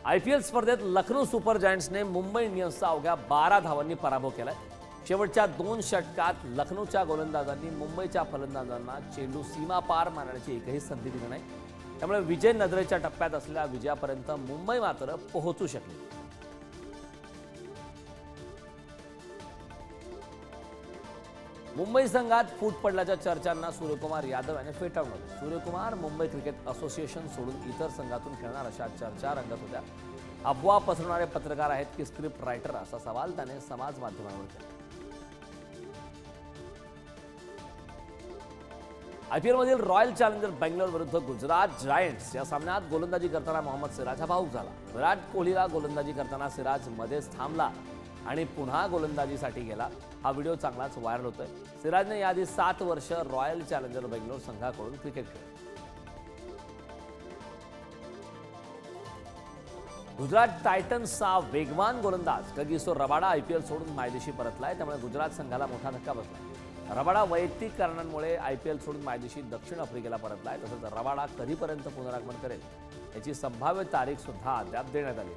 IPL स्पर्धेत Lucknow super जायंट्सने Mumbai इंडियन्सचा अवघ्या 12 धावांनी पराभव केलाय। शेवटच्या 2 षटकात लखनौच्या गोलंदाजांनी मुंबईच्या फलंदाजांना चेंडू सीमा पार मारण्याची एकही संधी दिली नाही। त्यामुळे विजय नजरेच्या टप्प्यात असलेल्या विजयापर्यंत मुंबई मात्र पोहोचू शकली। मुंबई संघात फूट पडल्याच्या चर्चांना सूर्यकुमार यादव याने फेटाळलं। सूर्यकुमार मुंबई क्रिकेट असोसिएशन सोडून इतर संघातून खेळणार अशा चर्चा रंगत होत्या। अफवा पसरवणारे पत्रकार आहेत की स्क्रिप्ट रायटर, असा सवाल त्याने समाज माध्यमांवर केला। IPL मधील रॉयल चॅलेंजर बेंगलोर विरुद्ध गुजरात जायंट्स या सामन्यात गोलंदाजी करताना मोहम्मद सिराज हा भावुक झाला। विराट कोहलीला गोलंदाजी करताना सिराज मध्येच थांबला आणि पुन्हा गोलंदाजीसाठी गेला। हा व्हिडिओ चांगलाच व्हायरल होतोय। सिराजने याआधी 7 वर्ष रॉयल चॅलेंजर बेंगलोर संघाकडून क्रिकेट खेळले। गुजरात टायटन्सचा वेगवान गोलंदाज कगिसो रबाडा IPL सोडून मायदेशी परतलाय। त्यामुळे गुजरात संघाला मोठा धक्का बसला। रबाडा वैयक्तिक कारणांमुळे IPL सोडून मायदेशी दक्षिण आफ्रिकेला परतलाय। तसंच रबाडा कधीपर्यंत पुनरागमन करेल याची संभाव्य तारीख सुद्धा अद्याप देण्यात आली।